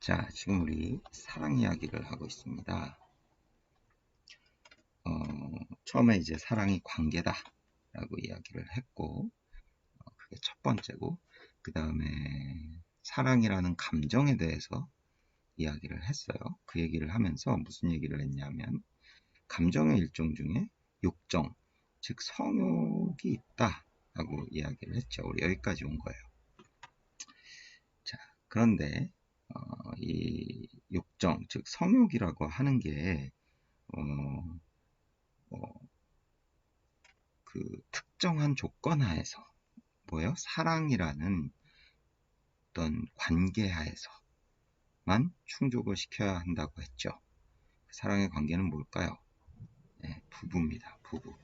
자, 지금 우리 사랑 이야기를 하고 있습니다. 처음에 이제 사랑이 관계다 라고 이야기를 했고, 그게 첫 번째고, 그 다음에 사랑이라는 감정에 대해서 이야기를 했어요. 그 얘기를 하면서 무슨 얘기를 했냐면, 감정의 일종 중에 욕정, 즉 성욕이 있다 라고 이야기를 했죠. 우리 여기까지 온 거예요. 자, 그런데 이 욕정, 즉 성욕이라고 하는 게 어, 그 특정한 조건 하에서 뭐예요? 사랑이라는 어떤 관계 하에서만 충족을 시켜야 한다고 했죠. 사랑의 관계는 뭘까요? 네, 부부입니다. 부부.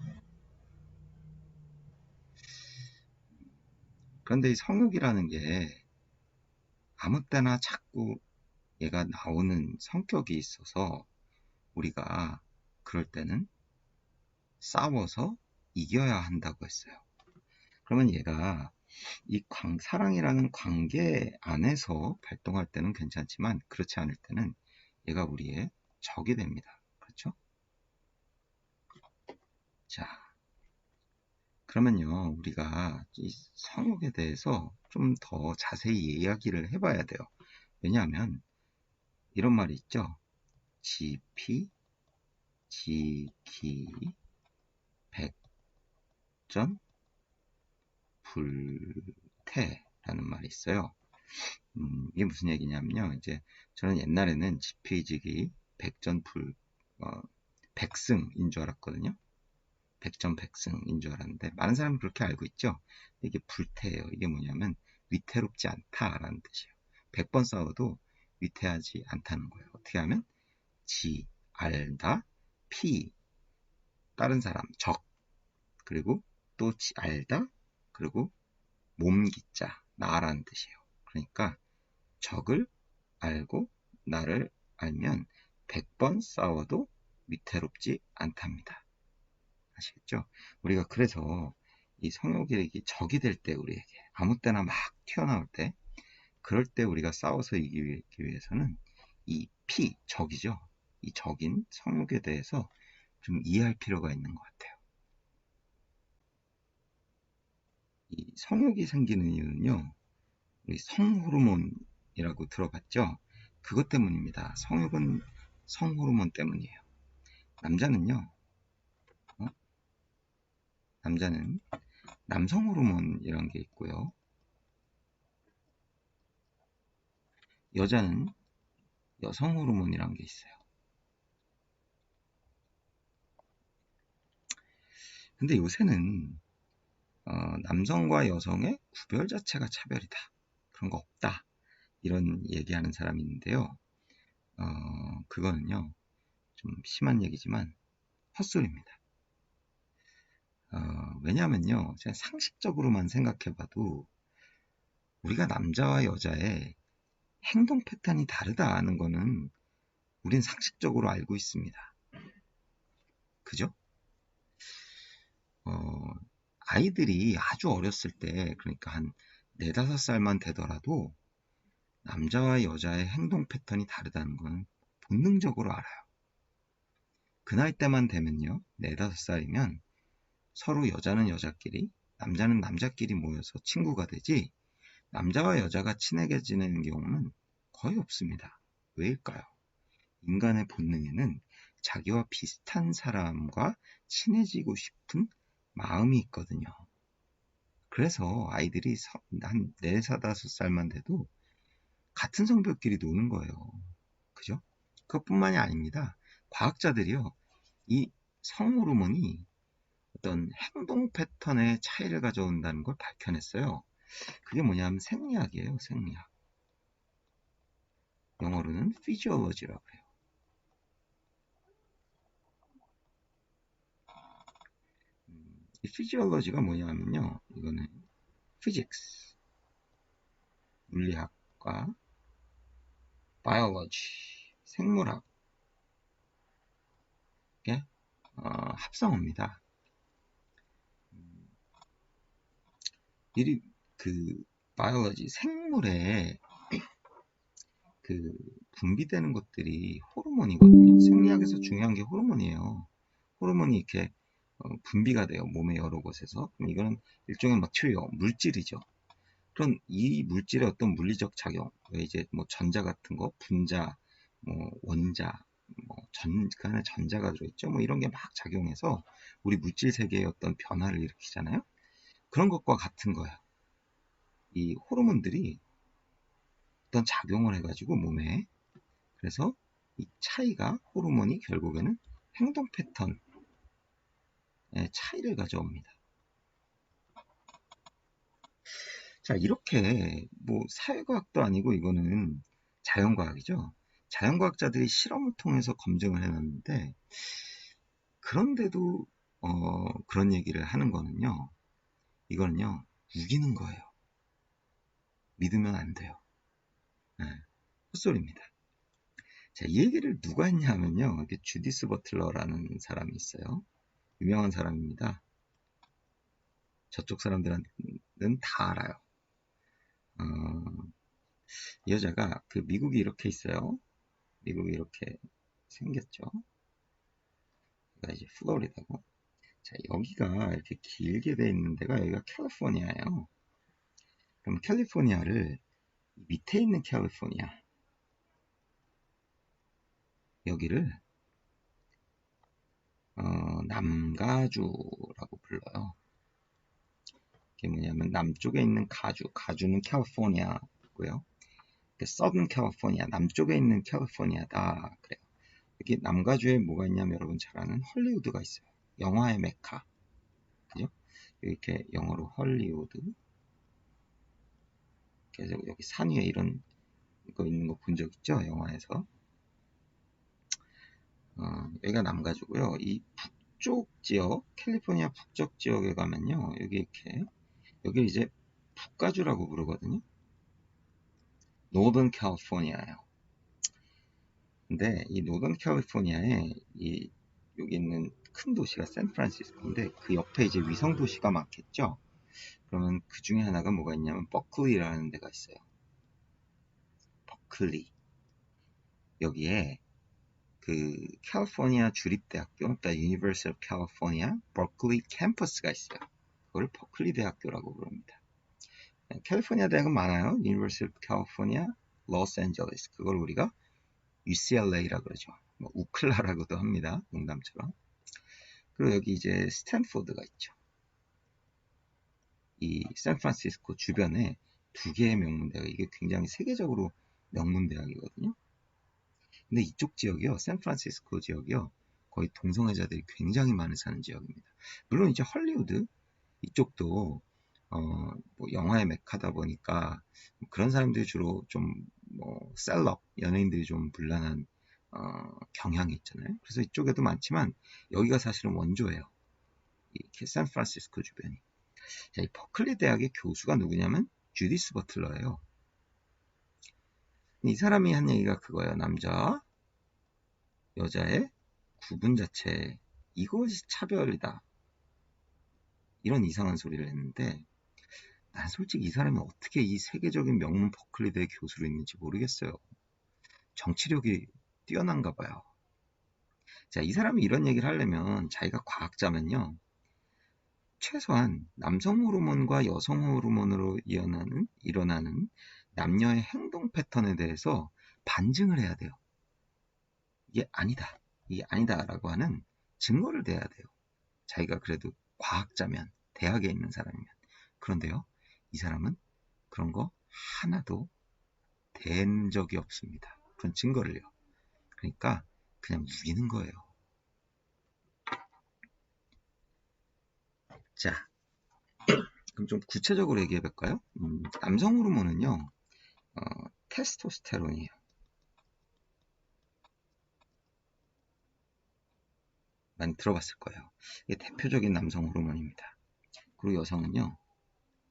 그런데 이 성욕이라는 게 아무 때나 자꾸 얘가 나오는 성격이 있어서 우리가 그럴 때는 싸워서 이겨야 한다고 했어요. 그러면 얘가 이 사랑이라는 관계 안에서 발동할 때는 괜찮지만 그렇지 않을 때는 얘가 우리의 적이 됩니다. 그렇죠? 자, 그러면요, 우리가 이 성욕에 대해서 좀 더 자세히 이야기를 해봐야 돼요. 왜냐하면 이런 말이 있죠. 지피, 지기, 백전, 불태라는 말이 있어요. 이게 무슨 얘기냐면요. 이제 저는 옛날에는 지피지기, 백전불, 백승인 줄 알았거든요. 백전백승인 줄 알았는데 많은 사람이 그렇게 알고 있죠. 이게 불태예요. 이게 뭐냐면 위태롭지 않다라는 뜻이에요. 100번 싸워도 위태하지 않다는 거예요. 어떻게 하면 지, 알다, 피, 다른 사람, 적, 그리고 또 알다, 그리고 몸기자, 나라는 뜻이에요. 그러니까 적을 알고 나를 알면 100번 싸워도 위태롭지 않답니다. 아시겠죠? 우리가 그래서 이 성욕이 적이 될 때 우리에게 아무 때나 막 튀어나올 때 그럴 때 우리가 싸워서 이기기 위해서는 이 적이죠. 이 적인 성욕에 대해서 좀 이해할 필요가 있는 것 같아요. 이 성욕이 생기는 이유는요. 우리 성호르몬이라고 들어봤죠? 그것 때문입니다. 성욕은 성호르몬 때문이에요. 남자는요. 남자는 남성 호르몬이라는 게 있고요. 여자는 여성 호르몬이라는 게 있어요. 근데 요새는 남성과 여성의 구별 자체가 차별이다. 그런 거 없다. 이런 얘기하는 사람이 있는데요. 그거는요. 좀 심한 얘기지만 헛소리입니다. 왜냐면요. 제가 상식적으로만 생각해봐도 우리가 남자와 여자의 행동 패턴이 다르다는 거는 우린 상식적으로 알고 있습니다. 그죠? 아이들이 아주 어렸을 때, 그러니까 한 4, 5살만 되더라도 남자와 여자의 행동 패턴이 다르다는 건 본능적으로 알아요. 그 나이 때만 되면요, 4, 5살이면 서로 여자는 여자끼리, 남자는 남자끼리 모여서 친구가 되지, 남자와 여자가 친하게 지내는 경우는 거의 없습니다. 왜일까요? 인간의 본능에는 자기와 비슷한 사람과 친해지고 싶은 마음이 있거든요. 그래서 아이들이 한 4, 5살만 돼도 같은 성별끼리 노는 거예요. 그죠? 그것뿐만이 아닙니다. 과학자들이요, 이 성호르몬이 어떤 행동 패턴의 차이를 가져온다는 걸 밝혀냈어요. 그게 뭐냐면 생리학이에요, 생리학. 영어로는 physiology라고 해요. 이 physiology가 뭐냐면요, 이거는 physics, 물리학과 biology, 생물학의 합성어입니다. 그 biology, 생물의 그 분비되는 것들이 호르몬이거든요. 생리학에서 중요한 게 호르몬이에요. 호르몬이 이렇게 분비가 돼요. 몸의 여러 곳에서. 그럼 이거는 일종의 material, 물질이죠. 그럼 이 물질의 어떤 물리적 작용, 이제 뭐 전자 같은 거, 분자, 뭐 원자, 그 안에 전자가 들어있죠. 뭐 이런 게 막 작용해서 우리 물질 세계의 어떤 변화를 일으키잖아요. 그런 것과 같은 거예요. 이 호르몬들이 어떤 작용을 해가지고 몸에, 그래서 이 차이가, 호르몬이 결국에는 행동 패턴의 차이를 가져옵니다. 자, 이렇게 뭐 사회과학도 아니고 이거는 자연과학이죠. 자연과학자들이 실험을 통해서 검증을 해놨는데, 그런데도 그런 얘기를 하는 거는요, 이거는요 우기는 거예요. 믿으면 안 돼요. 네, 헛소리입니다. 자, 이 얘기를 누가 했냐면요, 이게 주디스 버틀러라는 사람이 있어요. 유명한 사람입니다. 저쪽 사람들은 다 알아요. 이 여자가 그 미국이 이렇게 있어요. 미국이 이렇게 생겼죠. 여기가 이제 플로리다고. 자, 여기가 이렇게 길게 돼 있는 데가 여기가 캘리포니아예요. 그럼 캘리포니아를 밑에 있는 캘리포니아, 여기를 남가주라고 불러요. 이게 뭐냐면 남쪽에 있는 가주는 캘리포니아고요. 서든 캘리포니아, 남쪽에 있는 캘리포니아다 그래요. 여기 남가주에 뭐가 있냐면 여러분 잘 아는 헐리우드가 있어요. 영화의 메카, 그죠? 이렇게 영어로 헐리우드. 그래서 여기 산 위에 이런 거 있는 거 본 적 있죠? 영화에서. 여기가 남가주고요. 이 북쪽 지역, 캘리포니아 북쪽 지역에 가면요, 여기 이렇게, 여기 이제 북가주라고 부르거든요. 노던 캘리포니아예요. 근데 이 노던 캘리포니아에 여기 있는 큰 도시가 샌프란시스코인데, 그 옆에 이제 위성 도시가 많겠죠. 그러면 그 중에 하나가 뭐가 있냐면 버클리라는 데가 있어요. 버클리. 여기에 그 캘리포니아 주립대학교, 그러니까 University of California, 버클리 캠퍼스가 있어요. 그걸 버클리 대학교라고 부릅니다. 캘리포니아 대학은 많아요. University of California, Los Angeles. 그걸 우리가 UCLA라고 그러죠. 뭐 우클라라고도 합니다. 농담처럼. 그리고 여기 이제 스탠포드가 있죠. 이 샌프란시스코 주변에 두 개의 명문대학, 이게 굉장히 세계적으로 명문대학이거든요. 근데 이쪽 지역이요, 샌프란시스코 지역이요, 거의 동성애자들이 굉장히 많이 사는 지역입니다. 물론 이제 헐리우드 이쪽도 뭐 영화의 메카다 보니까 그런 사람들이 주로 좀 뭐 셀럽 연예인들이 좀 불란한 경향이 있잖아요. 그래서 이쪽에도 많지만 여기가 사실은 원조예요. 이 샌프란시스코 주변이. 자, 이 버클리 대학의 교수가 누구냐면 주디스 버틀러예요. 이 사람이 한 얘기가 그거예요. 남자, 여자의 구분 자체, 이것이 차별이다. 이런 이상한 소리를 했는데, 난 솔직히 이 사람이 어떻게 이 세계적인 명문 버클리대 교수로 있는지 모르겠어요. 정치력이 뛰어난가 봐요. 자, 이 사람이 이런 얘기를 하려면, 자기가 과학자면요, 최소한 남성 호르몬과 여성 호르몬으로 일어나는 남녀의 행동 패턴에 대해서 반증을 해야 돼요. 이게 아니다라고 하는 증거를 대야 돼요. 자기가 그래도 과학자면, 대학에 있는 사람이면. 그런데요, 이 사람은 그런 거 하나도 된 적이 없습니다. 그런 증거를요. 그러니까 그냥 우기는 거예요. 자, 그럼 좀 구체적으로 얘기해 볼까요? 남성 호르몬은요, 테스토스테론이에요. 많이 들어봤을 거예요. 이게 대표적인 남성 호르몬입니다. 그리고 여성은요,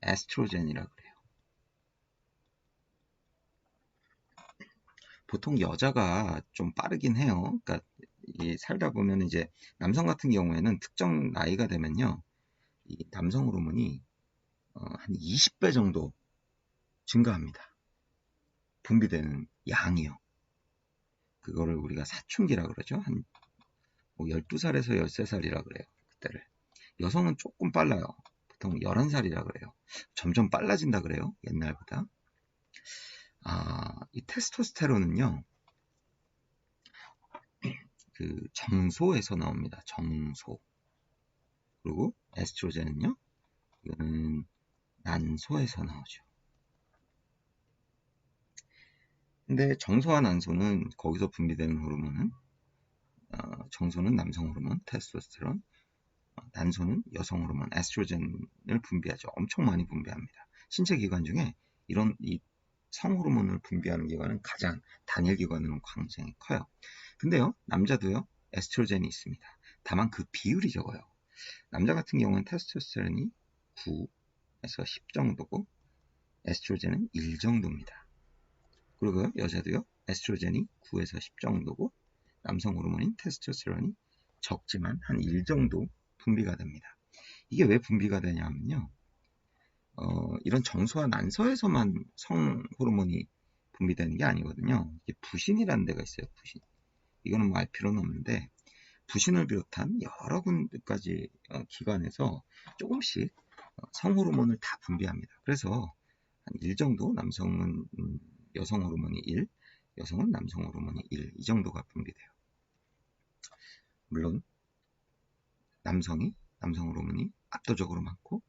에스트로겐이라고 그래요. 보통 여자가 좀 빠르긴 해요. 그러니까 살다 보면 이제 남성 같은 경우에는 특정 나이가 되면요, 이 남성 호르몬이 한 20배 정도 증가합니다. 분비되는 양이요. 그거를 우리가 사춘기라 그러죠. 한 12살에서 13살이라 그래요. 그때를. 여성은 조금 빨라요. 보통 11살이라 그래요. 점점 빨라진다 그래요. 옛날보다. 이 테스토스테론은요. 그 정소에서 나옵니다. 정소. 그리고 에스트로겐은요. 이거는 난소에서 나오죠. 근데 정소와 난소는 거기서 분비되는 호르몬은 정소는 남성 호르몬 테스토스테론, 난소는 여성 호르몬 에스트로겐을 분비하죠. 엄청 많이 분비합니다. 신체 기관 중에 이런 이 성호르몬을 분비하는 기관은 가장 단일 기관으로 굉장히 커요. 근데요, 남자도요, 에스트로겐이 있습니다. 다만 그 비율이 적어요. 남자 같은 경우는 테스토스테론이 9에서 10 정도고 에스트로겐은 1 정도입니다. 그리고 여자도요, 에스트로겐이 9에서 10 정도고 남성 호르몬인 테스토스테론이 적지만 한 1 정도 분비가 됩니다. 이게 왜 분비가 되냐면요. 이런 정소와 난소에서만 성 호르몬이 분비되는 게 아니거든요. 이게 부신이라는 데가 있어요. 부신. 이거는 뭐 알 필요는 없는데 부신을 비롯한 여러 군데까지 기관에서 조금씩 성 호르몬을 다 분비합니다. 그래서 한 1 정도 남성은 여성 호르몬이 1, 여성은 남성 호르몬이 1, 이 정도가 분비돼요. 물론 남성이 남성 호르몬이 압도적으로 많고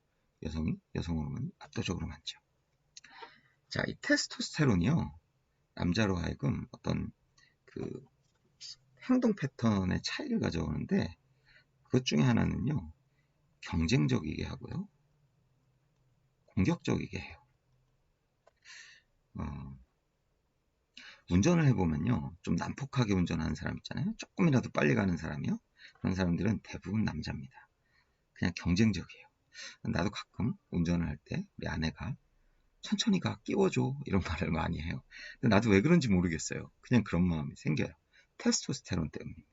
여성이 여성 호르몬이 압도적으로 많죠. 자, 이 테스토스테론이요. 남자로 하여금 어떤 그 행동 패턴의 차이를 가져오는데 그것 중에 하나는요. 경쟁적이게 하고요. 공격적이게 해요. 운전을 해보면요. 좀 난폭하게 운전하는 사람 있잖아요. 조금이라도 빨리 가는 사람이요. 그런 사람들은 대부분 남자입니다. 그냥 경쟁적이에요. 나도 가끔 운전을 할 때 우리 아내가 천천히 가, 끼워줘 이런 말을 많이 해요. 근데 나도 왜 그런지 모르겠어요. 그냥 그런 마음이 생겨요. 테스토스테론 때문입니다.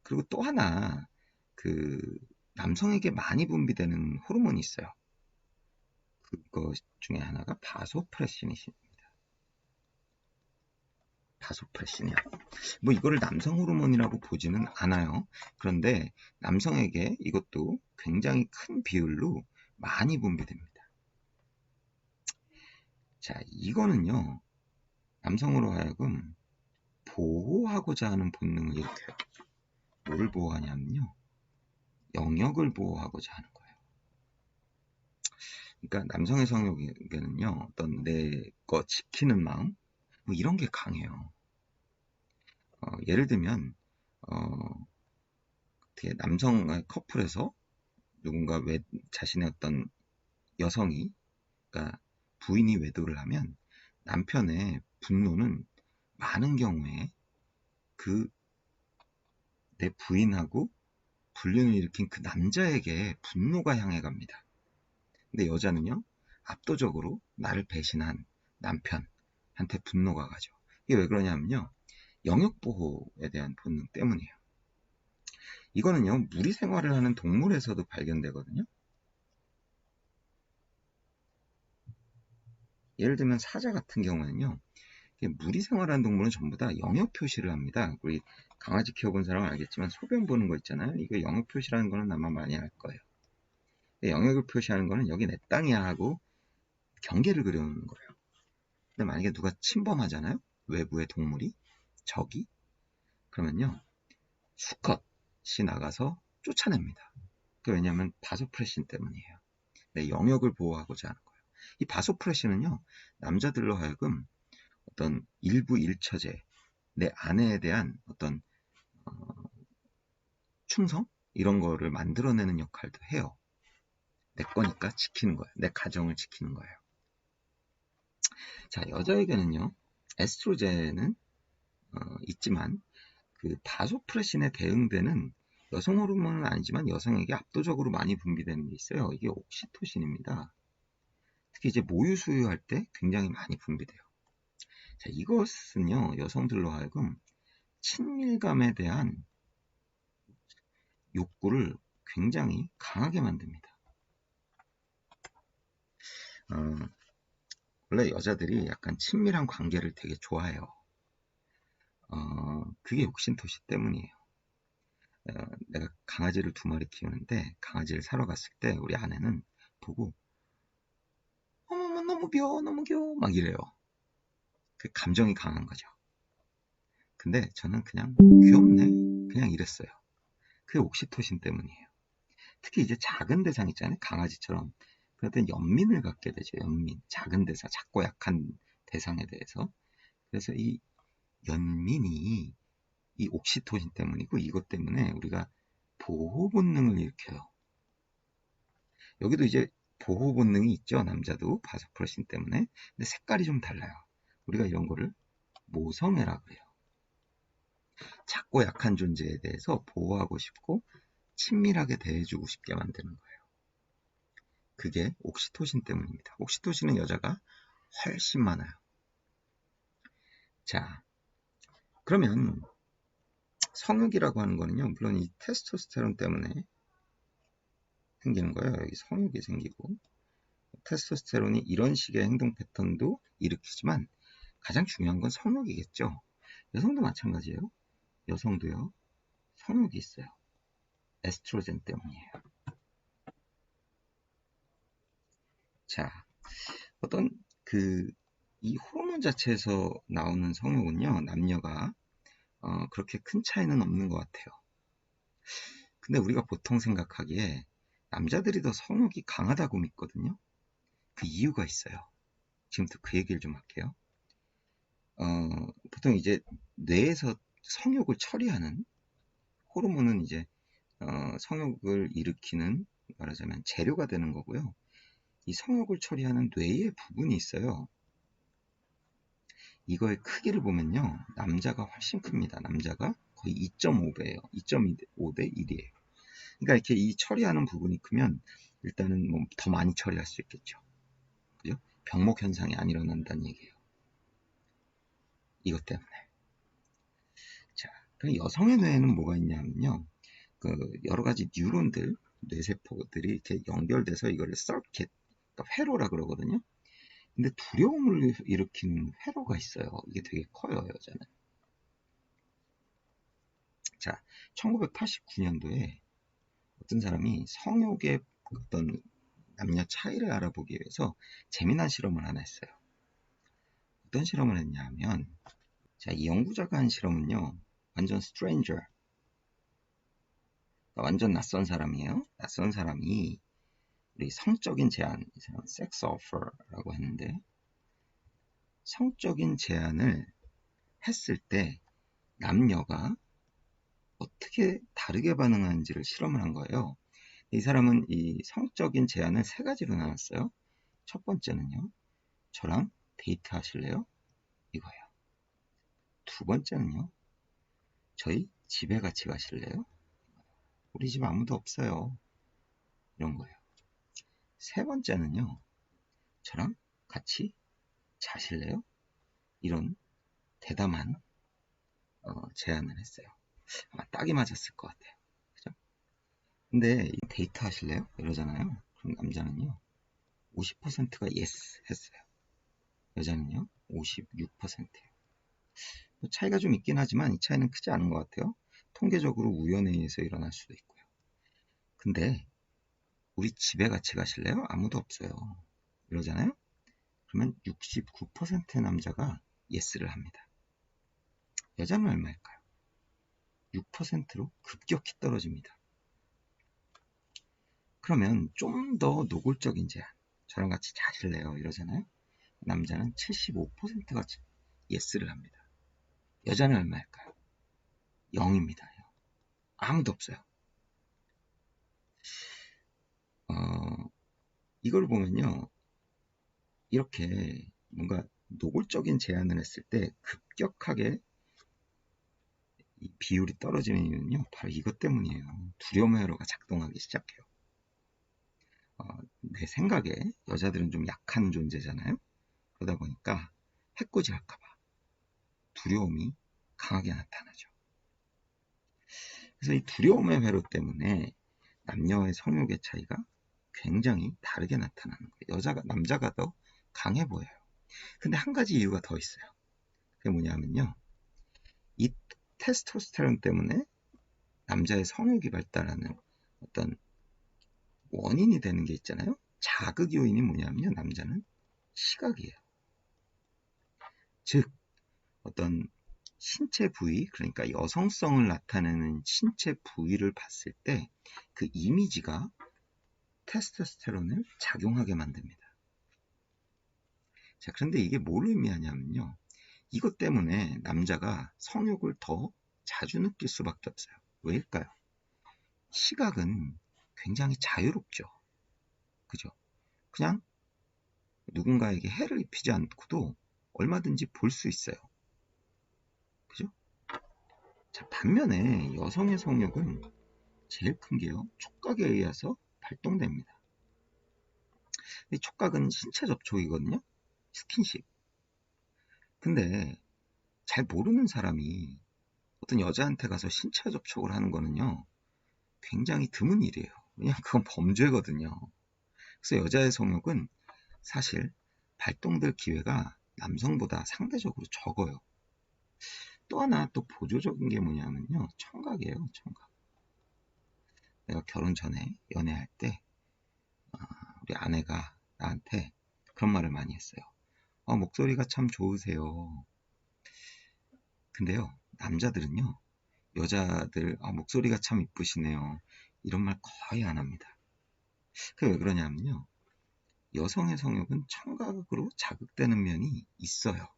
그리고 또 하나 그 남성에게 많이 분비되는 호르몬이 있어요. 그것 중에 하나가 바소프레신이십니다. 바소프레신이요. 뭐 이거를 남성 호르몬이라고 보지는 않아요. 그런데 남성에게 이것도 굉장히 큰 비율로 많이 분비됩니다. 자, 이거는요. 남성으로 하여금 보호하고자 하는 본능을 일으켜요. 뭘 보호하냐면요. 영역을 보호하고자 하는 거예요. 그러니까 남성의 성욕에는요. 어떤 내 거 지키는 마음 뭐 이런 게 강해요. 예를 들면 남성 커플에서 누군가 자신의 어떤 여성이 그러니까 부인이 외도를 하면 남편의 분노는 많은 경우에 그 내 부인하고 불륜을 일으킨 그 남자에게 분노가 향해 갑니다. 근데 여자는요, 압도적으로 나를 배신한 남편한테 분노가 가죠. 이게 왜 그러냐면요, 영역보호에 대한 본능 때문이에요. 이거는요, 무리 생활을 하는 동물에서도 발견되거든요. 예를 들면 사자 같은 경우는요, 무리 생활하는 동물은 전부 다 영역 표시를 합니다. 우리 강아지 키워본 사람은 알겠지만 소변 보는 거 있잖아요. 이거 영역 표시라는 거는 아마 많이 알 거예요. 영역을 표시하는 거는 여기 내 땅이야 하고 경계를 그려놓는 거예요. 근데 만약에 누가 침범하잖아요. 외부의 동물이, 적이, 그러면요, 수컷이 나가서 쫓아냅니다. 왜냐하면 바소프레신 때문이에요. 내 영역을 보호하고자 하는 거예요. 이 바소프레신은요, 남자들로 하여금 어떤 일부 일처제, 내 아내에 대한 어떤 충성? 이런 거를 만들어내는 역할도 해요. 내 거니까 지키는 거예요. 내 가정을 지키는 거예요. 자, 여자에게는요, 에스트로겐은 있지만 그 바소프레신에 대응되는 여성 호르몬은 아니지만 여성에게 압도적으로 많이 분비되는 게 있어요. 이게 옥시토신입니다. 특히 이제 모유 수유할 때 굉장히 많이 분비돼요. 자, 이것은요, 여성들로 하여금 친밀감에 대한 욕구를 굉장히 강하게 만듭니다. 어, 원래 여자들이 약간 친밀한 관계를 되게 좋아해요. 그게 욕심토시 때문이에요. 내가 강아지를 2마리 키우는데 강아지를 사러 갔을 때 우리 아내는 보고 어머머 너무 귀여워 너무 귀여워 막 이래요. 그 감정이 강한 거죠. 근데 저는 그냥 귀엽네 그냥 이랬어요. 그게 옥시토신 때문이에요. 특히 이제 작은 대상 있잖아요. 강아지처럼. 그럴 땐 연민을 갖게 되죠. 연민. 작은 대상, 작고 약한 대상에 대해서. 그래서 이 연민이 이 옥시토신 때문이고 이것 때문에 우리가 보호 본능을 일으켜요. 여기도 이제 보호 본능이 있죠. 남자도 바소프로신 때문에. 근데 색깔이 좀 달라요. 우리가 이런 거를 모성애라 그래요. 작고 약한 존재에 대해서 보호하고 싶고 친밀하게 대해주고 싶게 만드는 거예요. 그게 옥시토신 때문입니다. 옥시토신은 여자가 훨씬 많아요. 자, 그러면 성욕이라고 하는 거는요, 물론 이 테스토스테론 때문에 생기는 거예요. 여기 성욕이 생기고, 테스토스테론이 이런 식의 행동 패턴도 일으키지만 가장 중요한 건 성욕이겠죠. 여성도 마찬가지예요. 여성도요, 성욕이 있어요. 에스트로겐 때문이에요. 자, 어떤 이 호르몬 자체에서 나오는 성욕은요, 남녀가 그렇게 큰 차이는 없는 것 같아요. 근데 우리가 보통 생각하기에 남자들이 더 성욕이 강하다고 믿거든요. 그 이유가 있어요. 지금부터 그 얘기를 좀 할게요. 보통 이제 뇌에서 성욕을 처리하는 호르몬은 이제 성욕을 일으키는 말하자면 재료가 되는 거고요. 이 성욕을 처리하는 뇌의 부분이 있어요. 이거의 크기를 보면요. 남자가 훨씬 큽니다. 남자가 거의 2.5배예요. 2.5대 1이에요. 그러니까 이렇게 이 처리하는 부분이 크면 일단은 뭐 더 많이 처리할 수 있겠죠. 그죠? 병목 현상이 안 일어난다는 얘기예요. 이것 때문에. 자, 그럼 여성의 뇌에는 뭐가 있냐면요. 그 여러 가지 뉴런들, 뇌세포들이 이렇게 연결돼서 이거를 서킷, 그러니까 회로라 그러거든요. 근데 두려움을 일으키는 회로가 있어요. 이게 되게 커요, 여자는. 자, 1989년도에 어떤 사람이 성욕의 어떤 남녀 차이를 알아보기 위해서 재미난 실험을 하나 했어요. 어떤 실험을 했냐 하면, 자, 이 연구자가 한 실험은요, 완전 스트레인저, 완전 낯선 사람이에요. 낯선 사람이 우리 성적인 제한, 이 사람 섹스 오퍼라고 했는데, 성적인 제안을 했을 때 남녀가 어떻게 다르게 반응하는지를 실험을 한 거예요. 이 사람은 이 성적인 제안을 3가지로 나눴어요. 첫 번째는요, 저랑 데이트 하실래요? 이거예요. 두 번째는요, 저희 집에 같이 가실래요? 우리 집 아무도 없어요. 이런 거예요. 세 번째는요, 저랑 같이 자실래요? 이런 대담한 제안을 했어요. 아마 딱이 맞았을 것 같아요. 그죠? 근데 데이트 하실래요? 이러잖아요. 그럼 남자는요, 50%가 yes 했어요. 여자는요, 56%예요. 차이가 좀 있긴 하지만 이 차이는 크지 않은 것 같아요. 통계적으로 우연에 의해서 일어날 수도 있고요. 근데 우리 집에 같이 가실래요? 아무도 없어요. 이러잖아요. 그러면 69%의 남자가 예스를 합니다. 여자는 얼마일까요? 6%로 급격히 떨어집니다. 그러면 좀 더 노골적인 제안, 저랑 같이 자실래요? 이러잖아요. 남자는 75%가 예스를 합니다. 여자는 얼마일까요? 0입니다. 아무도 없어요. 이걸 보면요, 이렇게 뭔가 노골적인 제안을 했을 때 급격하게 이 비율이 떨어지는 이유는요, 바로 이것 때문이에요. 두려움 회로가 작동하기 시작해요. 내 생각에 여자들은 좀 약한 존재잖아요. 그러다 보니까 해코지 할까봐 두려움이 강하게 나타나죠. 그래서 이 두려움의 회로 때문에 남녀의 성욕의 차이가 굉장히 다르게 나타나는 거예요. 남자가 더 강해 보여요. 근데 한 가지 이유가 더 있어요. 그게 뭐냐면요. 이 테스토스테론 때문에 남자의 성욕이 발달하는 어떤 원인이 되는 게 있잖아요. 자극 요인이 뭐냐면요. 남자는 시각이에요. 즉 어떤 신체 부위, 그러니까 여성성을 나타내는 신체 부위를 봤을 때 그 이미지가 테스토스테론을 작용하게 만듭니다. 자, 그런데 이게 뭘 의미하냐면요. 이것 때문에 남자가 성욕을 더 자주 느낄 수밖에 없어요. 왜일까요? 시각은 굉장히 자유롭죠. 그죠? 그냥 누군가에게 해를 입히지 않고도 얼마든지 볼 수 있어요. 그죠? 자, 반면에 여성의 성욕은 제일 큰 게요. 촉각에 의해서 발동됩니다. 이 촉각은 신체 접촉이거든요. 스킨십. 근데 잘 모르는 사람이 어떤 여자한테 가서 신체 접촉을 하는 거는요. 굉장히 드문 일이에요. 왜냐하면 그건 범죄거든요. 그래서 여자의 성욕은 사실 발동될 기회가 남성보다 상대적으로 적어요. 또 하나 또 보조적인 게 뭐냐면요. 청각이에요. 청각. 내가 결혼 전에 연애할 때 우리 아내가 나한테 그런 말을 많이 했어요. 목소리가 참 좋으세요. 근데요. 남자들은요. 여자들 목소리가 참 이쁘시네요. 이런 말 거의 안 합니다. 그게 왜 그러냐면요. 여성의 성욕은 청각으로 자극되는 면이 있어요.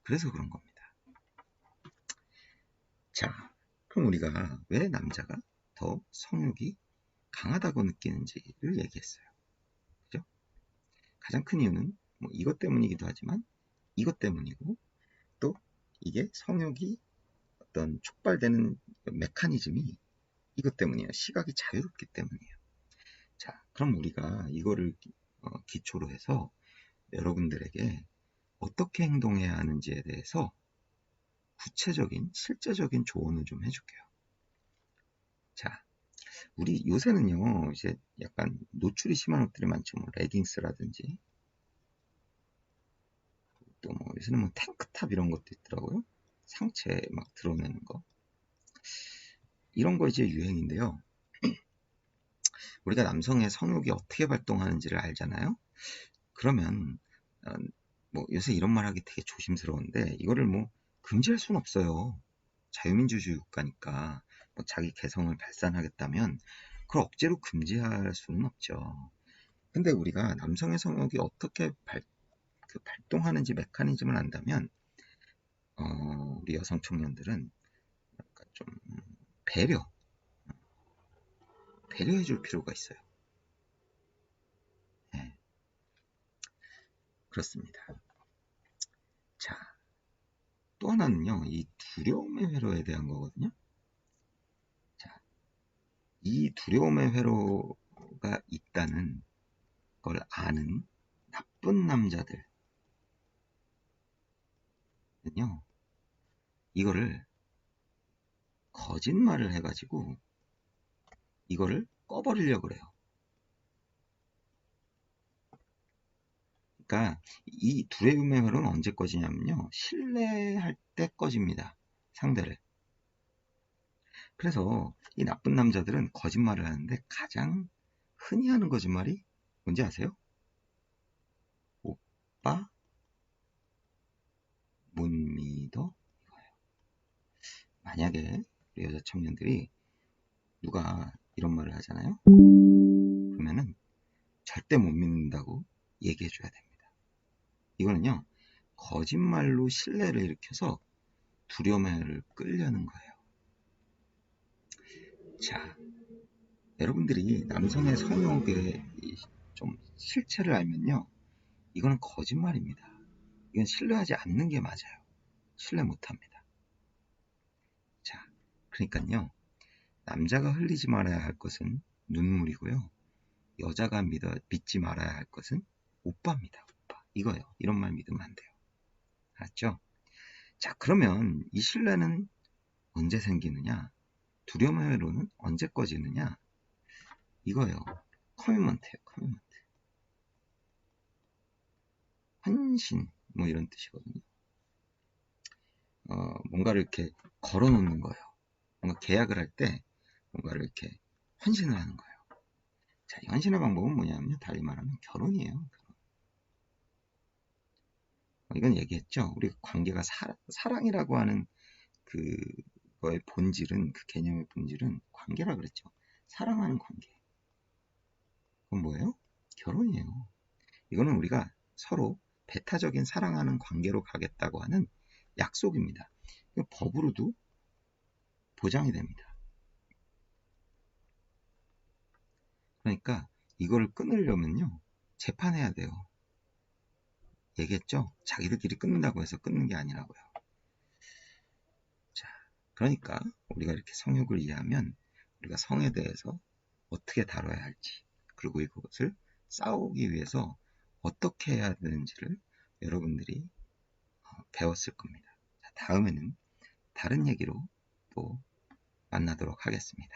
그래서 그런 겁니다. 자, 그럼 우리가 왜 남자가 더 성욕이 강하다고 느끼는지를 얘기했어요. 그죠? 가장 큰 이유는 뭐 이것 때문이기도 하지만 이것 때문이고 또 이게 성욕이 어떤 촉발되는 메커니즘이 이것 때문이에요. 시각이 자유롭기 때문이에요. 자, 그럼 우리가 이거를 기초로 해서 여러분들에게 어떻게 행동해야 하는지에 대해서 구체적인 실제적인 조언을 좀 해줄게요. 자, 우리 요새는요 이제 약간 노출이 심한 옷들이 많죠. 뭐 레깅스라든지 또 뭐 요새는 뭐 탱크탑 이런 것도 있더라고요. 상체 막 드러내는 거 이런 거 이제 유행인데요. 우리가 남성의 성욕이 어떻게 발동하는지를 알잖아요. 그러면 뭐 요새 이런 말 하기 되게 조심스러운데 이거를 뭐 금지할 수는 없어요. 자유민주주의 국가니까 뭐 자기 개성을 발산하겠다면 그걸 억지로 금지할 수는 없죠. 근데 우리가 남성의 성욕이 어떻게 발동하는지 메커니즘을 안다면 우리 여성 청년들은 약간 좀 배려해 줄 필요가 있어요. 네, 그렇습니다. 자, 또 하나는요, 이 두려움의 회로에 대한 거거든요. 자, 이 두려움의 회로가 있다는 걸 아는 나쁜 남자들은요, 이거를 거짓말을 해가지고 이거를 꺼버리려고 그래요. 그러니까 이 두려움의 회로는 언제 꺼지냐면요. 신뢰할 때 꺼집니다. 상대를. 그래서 이 나쁜 남자들은 거짓말을 하는데 가장 흔히 하는 거짓말이 뭔지 아세요? 오빠 못 믿어? 이거예요. 만약에 우리 여자 청년들이 누가 이런 말을 하잖아요. 그러면은 절대 못 믿는다고 얘기해 줘야 됩니다. 이거는요. 거짓말로 신뢰를 일으켜서 두려움을 끌려는 거예요. 자, 여러분들이 남성의 성욕의 좀 실체를 알면요. 이거는 거짓말입니다. 이건 신뢰하지 않는 게 맞아요. 신뢰 못합니다. 자, 그러니까요. 남자가 흘리지 말아야 할 것은 눈물이고요. 여자가 믿지 말아야 할 것은 오빠입니다. 오빠. 이거요. 이런 말 믿으면 안 돼요. 알았죠? 자, 그러면 이 신뢰는 언제 생기느냐? 두려움의 회로는 언제 꺼지느냐? 이거요. 커미먼트예요. 커미먼트. 헌신 뭐 이런 뜻이거든요. 뭔가를 이렇게 걸어 놓는 거예요. 뭔가 계약을 할 때 뭔가를 이렇게 헌신을 하는 거예요. 자, 이 헌신의 방법은 뭐냐면요. 달리 말하면 결혼이에요. 결혼. 이건 얘기했죠. 우리 관계가 사랑이라고 하는 그거의 본질은, 그 개념의 본질은 관계라 그랬죠. 사랑하는 관계. 그건 뭐예요? 결혼이에요. 이거는 우리가 서로 배타적인 사랑하는 관계로 가겠다고 하는 약속입니다. 법으로도 보장이 됩니다. 그러니까 이걸 끊으려면요. 재판해야 돼요. 얘기했죠? 자기들끼리 끊는다고 해서 끊는 게 아니라고요. 자, 그러니까 우리가 이렇게 성욕을 이해하면 우리가 성에 대해서 어떻게 다뤄야 할지, 그리고 이것을 싸우기 위해서 어떻게 해야 되는지를 여러분들이 배웠을 겁니다. 자, 다음에는 다른 얘기로 또 만나도록 하겠습니다.